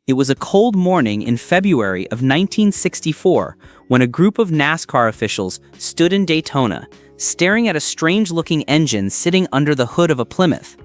It was a cold morning in February of 1964 when a group of NASCAR officials stood in Daytona, staring at a strange-looking engine sitting under the hood of a Plymouth.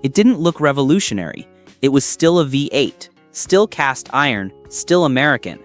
It didn't look revolutionary. It was still a V8, still cast iron, still American.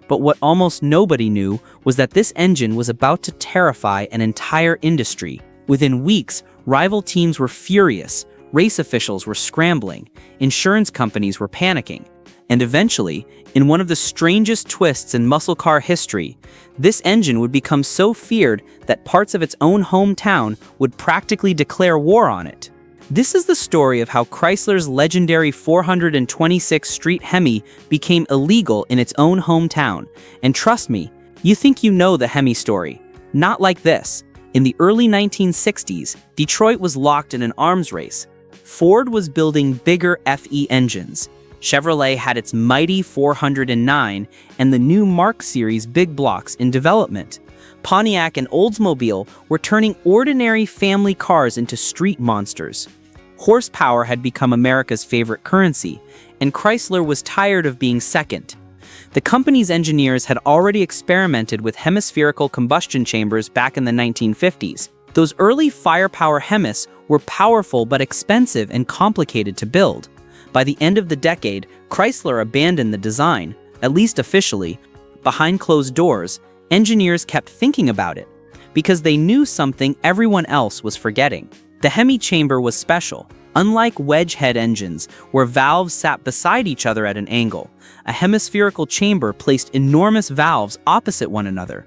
But what almost nobody knew was that this engine was about to terrify an entire industry. Within weeks, rival teams were furious, race officials were scrambling, insurance companies were panicking. And eventually, in one of the strangest twists in muscle car history, this engine would become so feared that parts of its own hometown would practically declare war on it. This is the story of how Chrysler's legendary 426 Street HEMI became illegal in its own hometown. And trust me, you think you know the HEMI story. Not like this. In the early 1960s, Detroit was locked in an arms race. Ford was building bigger FE engines. Chevrolet had its mighty 409 and the new Mark Series big blocks in development. Pontiac and Oldsmobile were turning ordinary family cars into street monsters. Horsepower had become America's favorite currency, and Chrysler was tired of being second. The company's engineers had already experimented with hemispherical combustion chambers back in the 1950s. Those early firepower hemis were powerful but expensive and complicated to build. By the end of the decade, Chrysler abandoned the design, at least officially. Behind closed doors, engineers kept thinking about it, because they knew something everyone else was forgetting. The HEMI chamber was special. Unlike wedge head engines, where valves sat beside each other at an angle, a hemispherical chamber placed enormous valves opposite one another.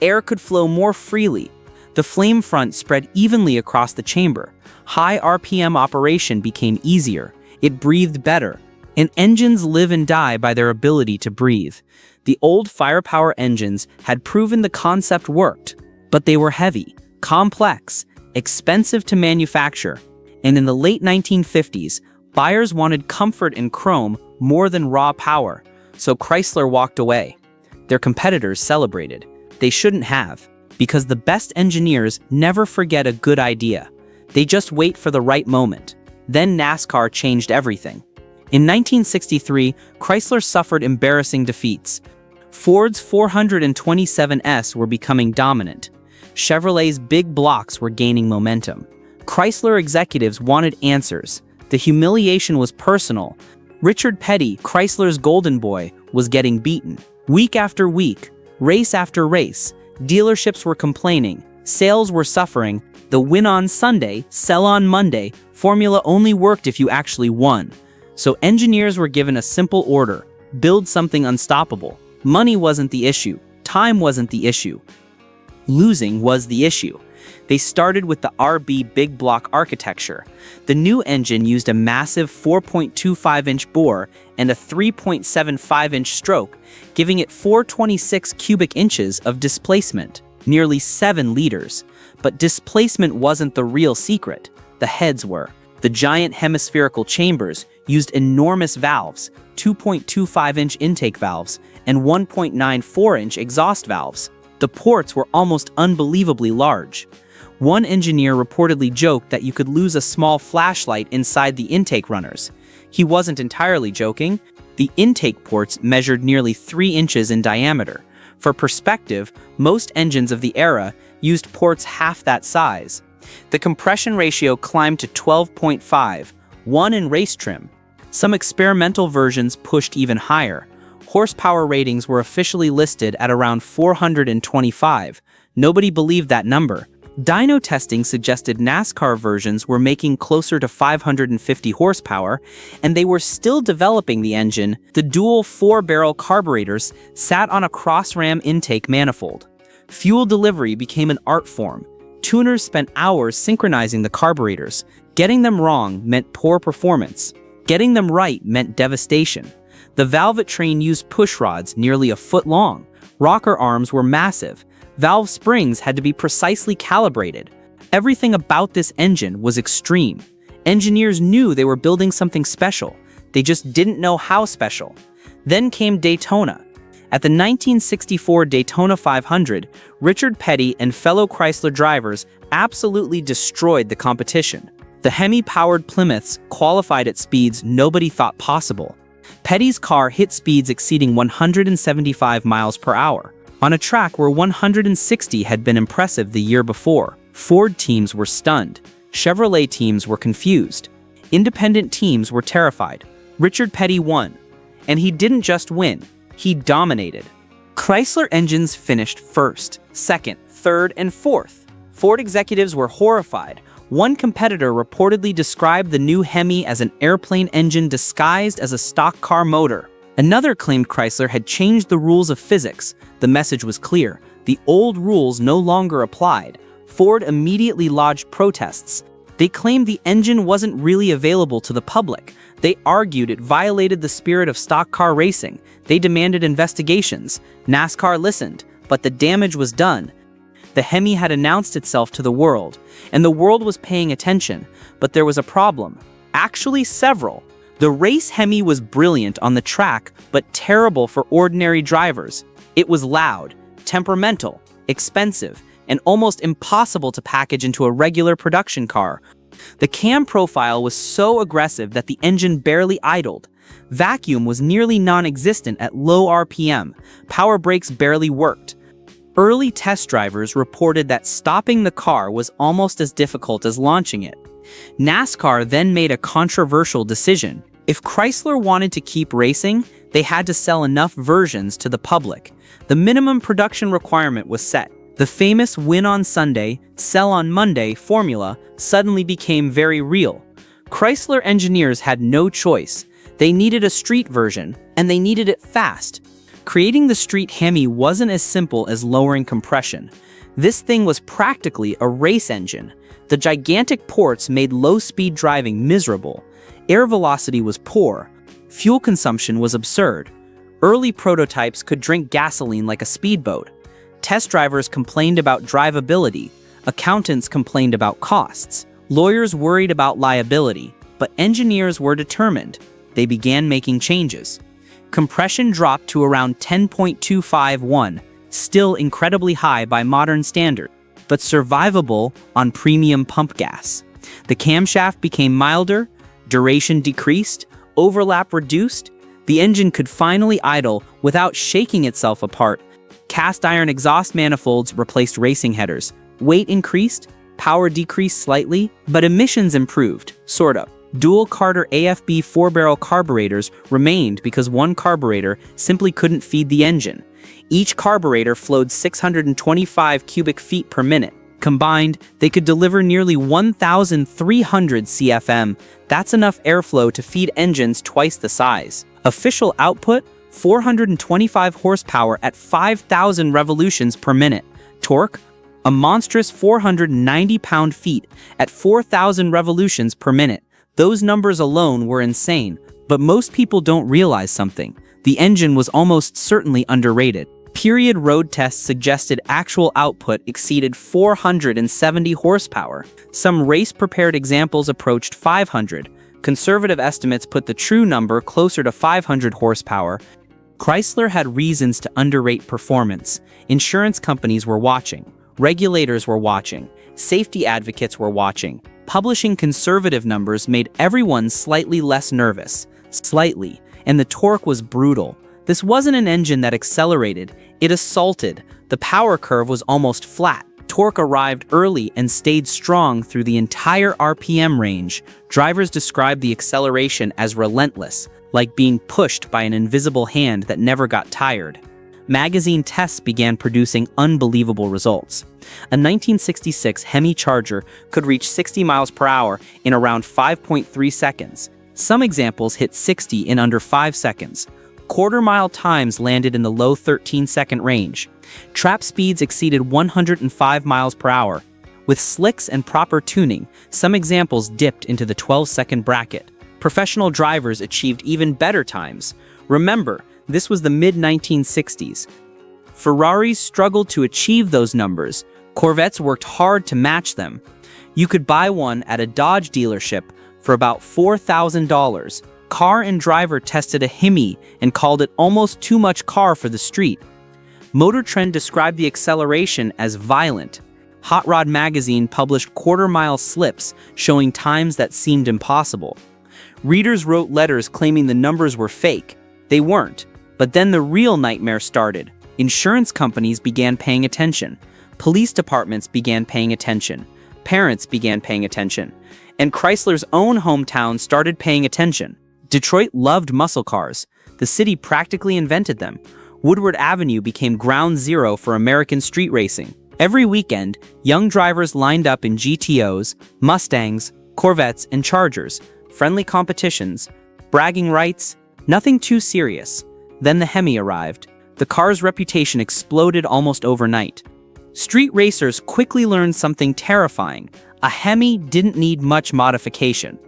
Air could flow more freely. The flame front spread evenly across the chamber. High RPM operation became easier. It breathed better, and engines live and die by their ability to breathe. The old firepower engines had proven the concept worked, but they were heavy, complex, expensive to manufacture, and in the late 1950s, buyers wanted comfort in chrome more than raw power, so Chrysler walked away. Their competitors celebrated. They shouldn't have, because the best engineers never forget a good idea. They just wait for the right moment. Then NASCAR changed everything. In 1963, Chrysler suffered embarrassing defeats. Ford's 427S were becoming dominant. Chevrolet's big blocks were gaining momentum. Chrysler executives wanted answers. The humiliation was personal. Richard Petty, Chrysler's golden boy, was getting beaten. Week after week, race after race, dealerships were complaining. Sales were suffering. The win on Sunday, sell on Monday formula only worked if you actually won. So engineers were given a simple order: build something unstoppable. Money wasn't the issue. Time wasn't the issue. Losing was the issue. They started with the RB big block architecture. The new engine used a massive 4.25-inch bore and a 3.75-inch stroke, giving it 426 cubic inches of displacement, nearly 7 liters. But displacement wasn't the real secret. The heads were. The giant hemispherical chambers used enormous valves, 2.25-inch intake valves, and 1.94-inch exhaust valves. The ports were almost unbelievably large. One engineer reportedly joked that you could lose a small flashlight inside the intake runners. He wasn't entirely joking. The intake ports measured nearly 3 inches in diameter. For perspective, most engines of the era used ports half that size. The compression ratio climbed to 12.5, 1 in race trim. Some experimental versions pushed even higher. Horsepower ratings were officially listed at around 425. Nobody believed that number. Dyno testing suggested NASCAR versions were making closer to 550 horsepower, and they were still developing the engine. The dual 4-barrel carburetors sat on a cross-ram intake manifold. Fuel delivery became an art form. Tuners spent hours synchronizing the carburetors. Getting them wrong meant poor performance. Getting them right meant devastation. The valve train used push rods nearly a foot long. Rocker arms were massive. Valve springs had to be precisely calibrated. Everything about this engine was extreme. Engineers knew they were building something special. They just didn't know how special. Then came Daytona. At the 1964 Daytona 500, Richard Petty and fellow Chrysler drivers absolutely destroyed the competition. The HEMI-powered Plymouths qualified at speeds nobody thought possible. Petty's car hit speeds exceeding 175 miles per hour, on a track where 160 had been impressive the year before. Ford teams were stunned. Chevrolet teams were confused. Independent teams were terrified. Richard Petty won. And he didn't just win, he dominated. Chrysler engines finished first, second, third, and fourth. Ford executives were horrified. One competitor reportedly described the new Hemi as an airplane engine disguised as a stock car motor. Another claimed Chrysler had changed the rules of physics. The message was clear. The old rules no longer applied. Ford immediately lodged protests. They claimed the engine wasn't really available to the public. They argued it violated the spirit of stock car racing. They demanded investigations. NASCAR listened, but the damage was done. The Hemi had announced itself to the world, and the world was paying attention, but there was a problem. Actually, several. The race Hemi was brilliant on the track, but terrible for ordinary drivers. It was loud, temperamental, expensive, and almost impossible to package into a regular production car. The cam profile was so aggressive that the engine barely idled. Vacuum was nearly non-existent at low RPM. Power brakes barely worked. Early test drivers reported that stopping the car was almost as difficult as launching it. NASCAR then made a controversial decision. If Chrysler wanted to keep racing, they had to sell enough versions to the public. The minimum production requirement was set. The famous win on Sunday, sell on Monday formula suddenly became very real. Chrysler engineers had no choice. They needed a street version, and they needed it fast. Creating the Street HEMI wasn't as simple as lowering compression. This thing was practically a race engine. The gigantic ports made low-speed driving miserable. Air velocity was poor. Fuel consumption was absurd. Early prototypes could drink gasoline like a speedboat. Test drivers complained about drivability. Accountants complained about costs. Lawyers worried about liability. But engineers were determined. They began making changes. Compression dropped to around 10.251, still incredibly high by modern standards, but survivable on premium pump gas. The camshaft became milder, duration decreased, overlap reduced. The engine could finally idle without shaking itself apart. Cast iron exhaust manifolds replaced racing headers. Weight increased, power decreased slightly, but emissions improved, sort of. Dual Carter AFB 4-barrel carburetors remained because one carburetor simply couldn't feed the engine. Each carburetor flowed 625 cubic feet per minute. Combined, they could deliver nearly 1,300 CFM. That's enough airflow to feed engines twice the size. Official output, 425 horsepower at 5,000 revolutions per minute. Torque, a monstrous 490 pound-feet at 4,000 revolutions per minute. Those numbers alone were insane, but most people don't realize something. The engine was almost certainly underrated. Period road tests suggested actual output exceeded 470 horsepower. Some race-prepared examples approached 500. Conservative estimates put the true number closer to 500 horsepower. Chrysler had reasons to underrate performance. Insurance companies were watching. Regulators were watching. Safety advocates were watching. Publishing conservative numbers made everyone slightly less nervous. Slightly. And the torque was brutal. This wasn't an engine that accelerated. It assaulted. The power curve was almost flat. Torque arrived early and stayed strong through the entire RPM range. Drivers described the acceleration as relentless, like being pushed by an invisible hand that never got tired. Magazine tests began producing unbelievable results. A 1966 Hemi Charger could reach 60 miles per hour in around 5.3 seconds. Some examples hit 60 in under 5 seconds. Quarter-mile times landed in the low 13-second range. Trap speeds exceeded 105 miles per hour. With slicks and proper tuning, some examples dipped into the 12-second bracket. Professional drivers achieved even better times. Remember, this was the mid-1960s. Ferraris struggled to achieve those numbers. Corvettes worked hard to match them. You could buy one at a Dodge dealership for about $4,000. Car and Driver tested a Hemi and called it almost too much car for the street. Motor Trend described the acceleration as violent. Hot Rod magazine published quarter-mile slips showing times that seemed impossible. Readers wrote letters claiming the numbers were fake. They weren't. But then the real nightmare started. Insurance companies began paying attention. Police departments began paying attention. Parents began paying attention. And Chrysler's own hometown started paying attention. Detroit loved muscle cars. The city practically invented them. Woodward Avenue became ground zero for American street racing. Every weekend, young drivers lined up in GTOs, Mustangs, Corvettes, and Chargers. Friendly competitions, bragging rights, nothing too serious. Then the Hemi arrived. The car's reputation exploded almost overnight. Street racers quickly learned something terrifying. A Hemi didn't need much modification.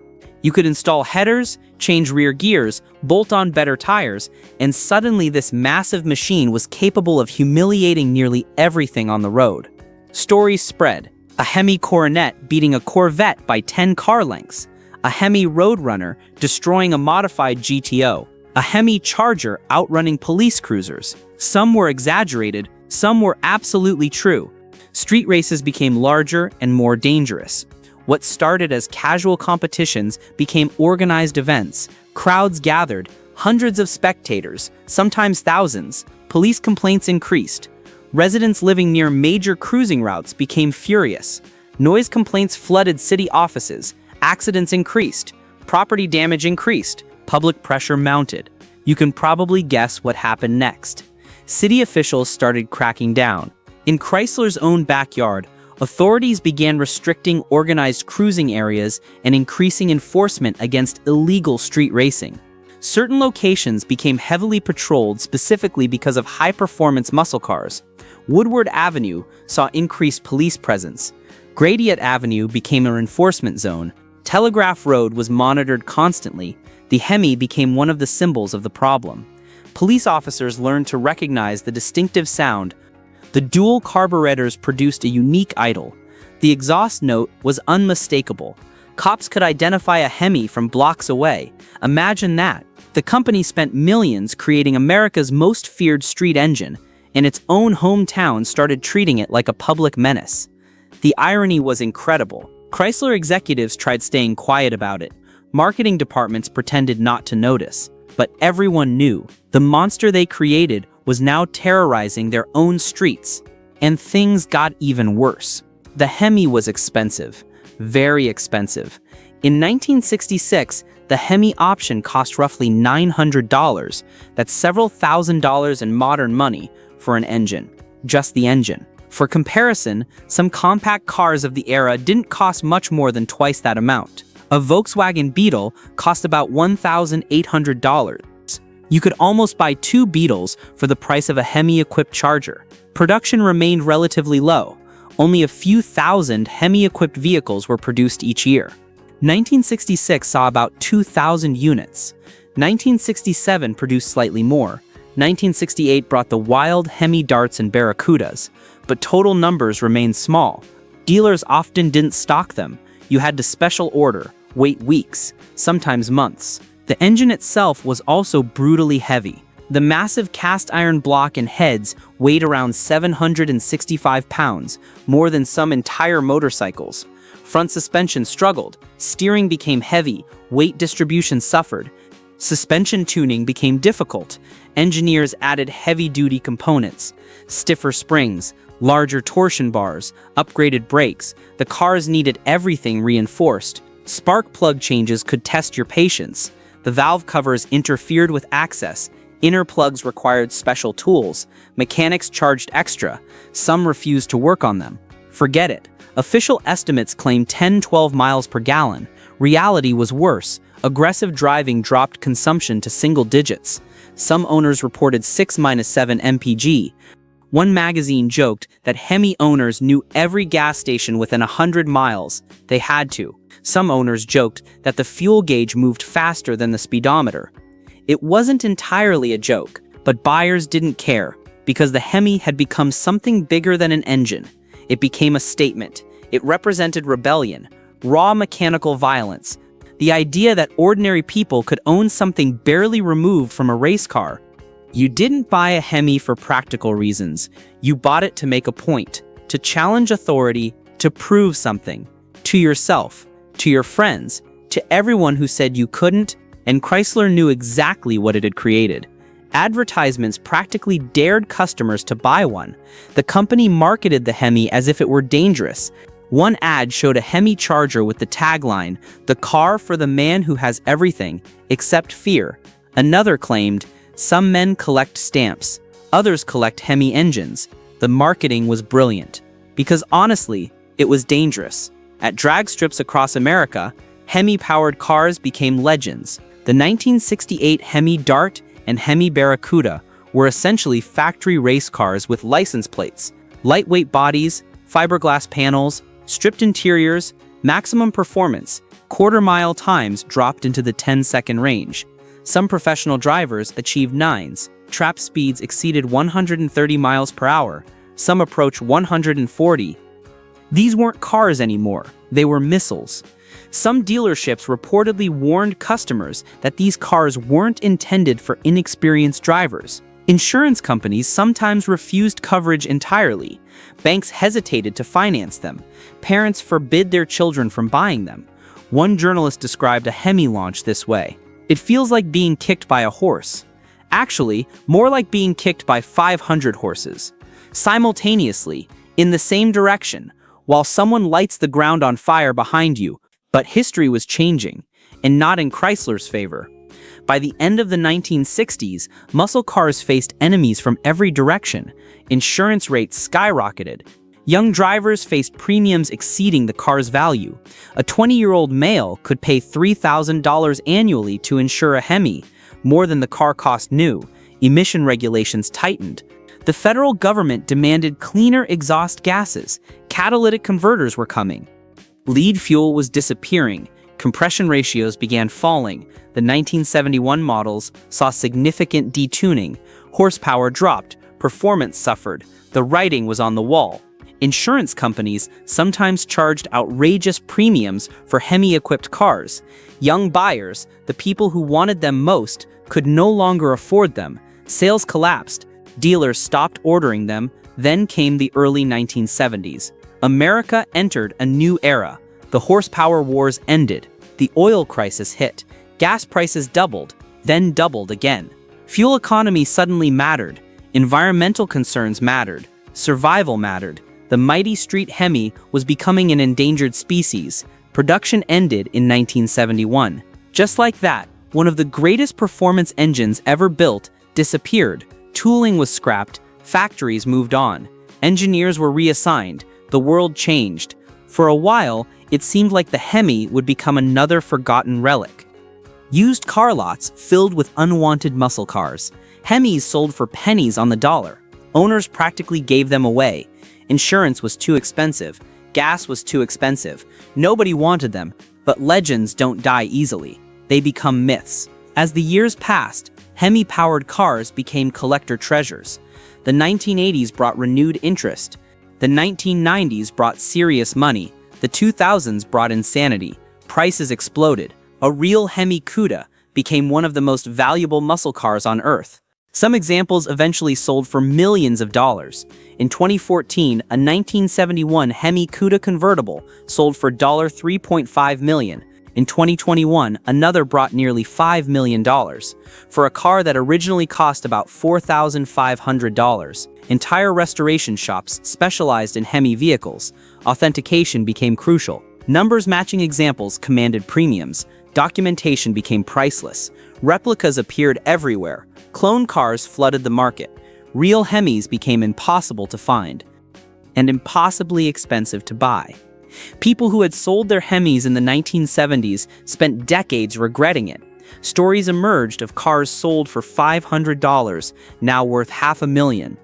You could install headers, change rear gears, bolt on better tires, and suddenly this massive machine was capable of humiliating nearly everything on the road. Stories spread. A Hemi Coronet beating a Corvette by 10 car lengths. A Hemi Roadrunner destroying a modified GTO. A Hemi Charger outrunning police cruisers. Some were exaggerated, some were absolutely true. Street races became larger and more dangerous. What started as casual competitions became organized events. Crowds gathered, hundreds of spectators, sometimes thousands. Police complaints increased. Residents living near major cruising routes became furious. Noise complaints flooded city offices. Accidents increased. Property damage increased. Public pressure mounted. You can probably guess what happened next. City officials started cracking down. In Chrysler's own backyard, authorities began restricting organized cruising areas and increasing enforcement against illegal street racing. Certain locations became heavily patrolled specifically because of high-performance muscle cars. Woodward Avenue saw increased police presence. Gradiat Avenue became an enforcement zone. Telegraph Road was monitored constantly. The Hemi became one of the symbols of the problem. Police officers learned to recognize the distinctive sound. The dual carburetors produced a unique idol. The exhaust note was unmistakable. Cops could identify a Hemi from blocks away. Imagine that. The company spent millions creating America's most feared street engine, and its own hometown started treating it like a public menace. The irony was incredible. Chrysler executives tried staying quiet about it. Marketing departments pretended not to notice. But everyone knew. The monster they created was now terrorizing their own streets. And things got even worse. The Hemi was expensive. Very expensive. In 1966, the Hemi option cost roughly $900. That's several $1,000s in modern money for an engine. Just the engine. For comparison, some compact cars of the era didn't cost much more than twice that amount. A Volkswagen Beetle cost about $1,800. You could almost buy 2 Beetles for the price of a Hemi-equipped Charger. Production remained relatively low. Only a few thousand Hemi-equipped vehicles were produced each year. 1966 saw about 2,000 units. 1967 produced slightly more. 1968 brought the wild Hemi Darts and Barracudas, but total numbers remained small. Dealers often didn't stock them. You had to special order, wait weeks, sometimes months. The engine itself was also brutally heavy. The massive cast iron block and heads weighed around 765 pounds, more than some entire motorcycles. Front suspension struggled, steering became heavy, weight distribution suffered. Suspension tuning became difficult. Engineers added heavy-duty components, stiffer springs, larger torsion bars, upgraded brakes. The cars needed everything reinforced. Spark plug changes could test your patience. The valve covers interfered with access. Inner plugs required special tools. Mechanics charged extra. Some refused to work on them. Forget it. Official estimates claimed 10-12 miles per gallon. Reality was worse. Aggressive driving dropped consumption to single digits. Some owners reported 6-7 mpg. One magazine joked that Hemi owners knew every gas station within 100 miles. They had to. Some owners joked that the fuel gauge moved faster than the speedometer. It wasn't entirely a joke, but buyers didn't care, because the Hemi had become something bigger than an engine. It became a statement. It represented rebellion, raw mechanical violence, the idea that ordinary people could own something barely removed from a race car. You didn't buy a Hemi for practical reasons. You bought it to make a point, to challenge authority, to prove something, to yourself, to your friends, to everyone who said you couldn't, and Chrysler knew exactly what it had created. Advertisements practically dared customers to buy one. The company marketed the Hemi as if it were dangerous. One ad showed a Hemi Charger with the tagline, "The car for the man who has everything, except fear." Another claimed, "Some men collect stamps, others collect Hemi engines." The marketing was brilliant, because honestly, it was dangerous. At drag strips across America, Hemi-powered cars became legends. The 1968 Hemi Dart and Hemi Barracuda were essentially factory race cars with license plates, lightweight bodies, fiberglass panels, stripped interiors, maximum performance, quarter-mile times dropped into the 10-second range. Some professional drivers achieved 9s. Trap speeds exceeded 130 miles per hour. Some approached 140. These weren't cars anymore. They were missiles. Some dealerships reportedly warned customers that these cars weren't intended for inexperienced drivers. Insurance companies sometimes refused coverage entirely. Banks hesitated to finance them. Parents forbid their children from buying them. One journalist described a Hemi launch this way: "It feels like being kicked by a horse." Actually, more like being kicked by 500 horses. Simultaneously, in the same direction, while someone lights the ground on fire behind you. But history was changing, and not in Chrysler's favor. By the end of the 1960s, muscle cars faced enemies from every direction. Insurance rates skyrocketed. Young drivers faced premiums exceeding the car's value. A 20-year-old male could pay $3,000 annually to insure a Hemi, more than the car cost new. Emission regulations tightened. The federal government demanded cleaner exhaust gases. Catalytic converters were coming. Lead fuel was disappearing. Compression ratios began falling. The 1971 models saw significant detuning. Horsepower dropped. Performance suffered. The writing was on the wall. Insurance companies sometimes charged outrageous premiums for Hemi-equipped cars. Young buyers, the people who wanted them most, could no longer afford them. Sales collapsed. Dealers stopped ordering them. Then came the early 1970s. America entered a new era. The horsepower wars ended. The oil crisis hit. Gas prices doubled, then doubled again. Fuel economy suddenly mattered. Environmental concerns mattered. Survival mattered. The mighty Street Hemi was becoming an endangered species. Production ended in 1971. Just like that, one of the greatest performance engines ever built disappeared. Tooling was scrapped. Factories moved on. Engineers were reassigned. The world changed. For a while, it seemed like the Hemi would become another forgotten relic. Used car lots filled with unwanted muscle cars. Hemis sold for pennies on the dollar. Owners practically gave them away. Insurance was too expensive. Gas was too expensive. Nobody wanted them, but legends don't die easily. They become myths. As the years passed, Hemi-powered cars became collector treasures. The 1980s brought renewed interest. The 1990s brought serious money. The 2000s brought insanity. Prices exploded. A real Hemi Cuda became one of the most valuable muscle cars on Earth. Some examples eventually sold for millions of dollars. In 2014, a 1971 Hemi Cuda convertible sold for $3.5 million. In 2021, another brought nearly $5 million for a car that originally cost about $4,500. Entire restoration shops specialized in Hemi vehicles. Authentication became crucial. Numbers matching examples commanded premiums. Documentation became priceless. Replicas appeared everywhere. Clone cars flooded the market. Real Hemis became impossible to find and impossibly expensive to buy. People who had sold their Hemis in the 1970s spent decades regretting it. Stories emerged of cars sold for $500, now worth $500,000.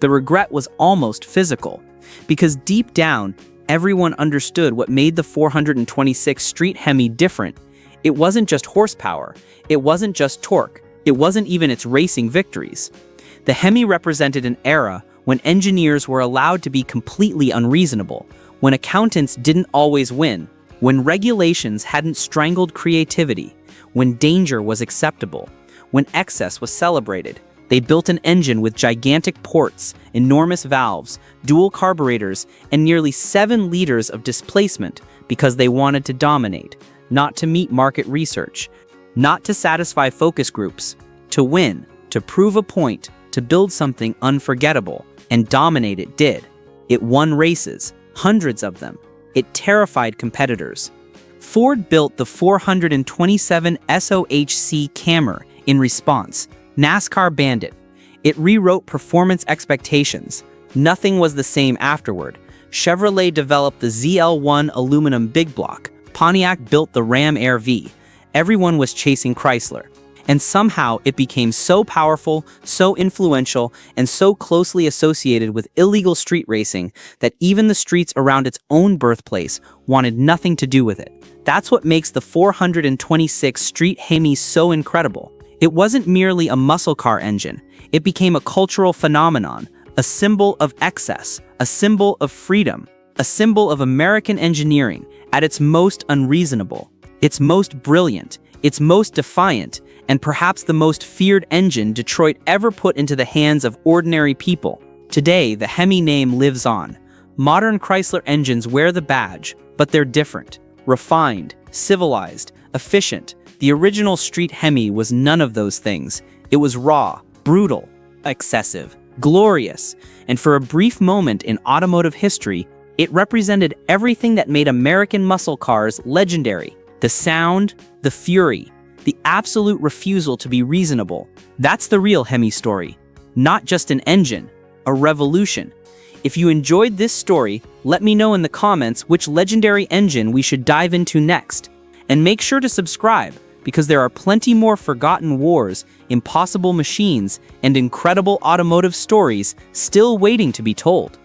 The regret was almost physical, because deep down, everyone understood what made the 426 Street Hemi different. It wasn't just horsepower, it wasn't just torque, it wasn't even its racing victories. The Hemi represented an era when engineers were allowed to be completely unreasonable, when accountants didn't always win, when regulations hadn't strangled creativity, when danger was acceptable, when excess was celebrated. They built an engine with gigantic ports, enormous valves, dual carburetors, and nearly 7 liters of displacement because they wanted to dominate. not to meet market research, not to satisfy focus groups, to win, to prove a point, to build something unforgettable, and dominate it did. It won races, hundreds of them. It terrified competitors. Ford built the 427 SOHC Camry in response. NASCAR banned it. It rewrote performance expectations. Nothing was the same afterward. Chevrolet developed the ZL1 aluminum big block. Pontiac built the Ram Air V. Everyone was chasing Chrysler. And somehow it became so powerful, so influential, and so closely associated with illegal street racing that even the streets around its own birthplace wanted nothing to do with it. That's what makes the 426 Street HEMI so incredible. It wasn't merely a muscle car engine. It became a cultural phenomenon, a symbol of excess, a symbol of freedom, a symbol of American engineering at its most unreasonable, its most brilliant, its most defiant, and perhaps the most feared engine Detroit ever put into the hands of ordinary people. Today, the Hemi name lives on. Modern Chrysler engines wear the badge, but they're different. Refined, civilized, efficient. The original Street HEMI was none of those things. It was raw, brutal, excessive, glorious, and for a brief moment in automotive history, it represented everything that made American muscle cars legendary. The sound, the fury, the absolute refusal to be reasonable. That's the real Hemi story. Not just an engine, a revolution. If you enjoyed this story, let me know in the comments which legendary engine we should dive into next. And make sure to subscribe, because there are plenty more forgotten wars, impossible machines, and incredible automotive stories still waiting to be told.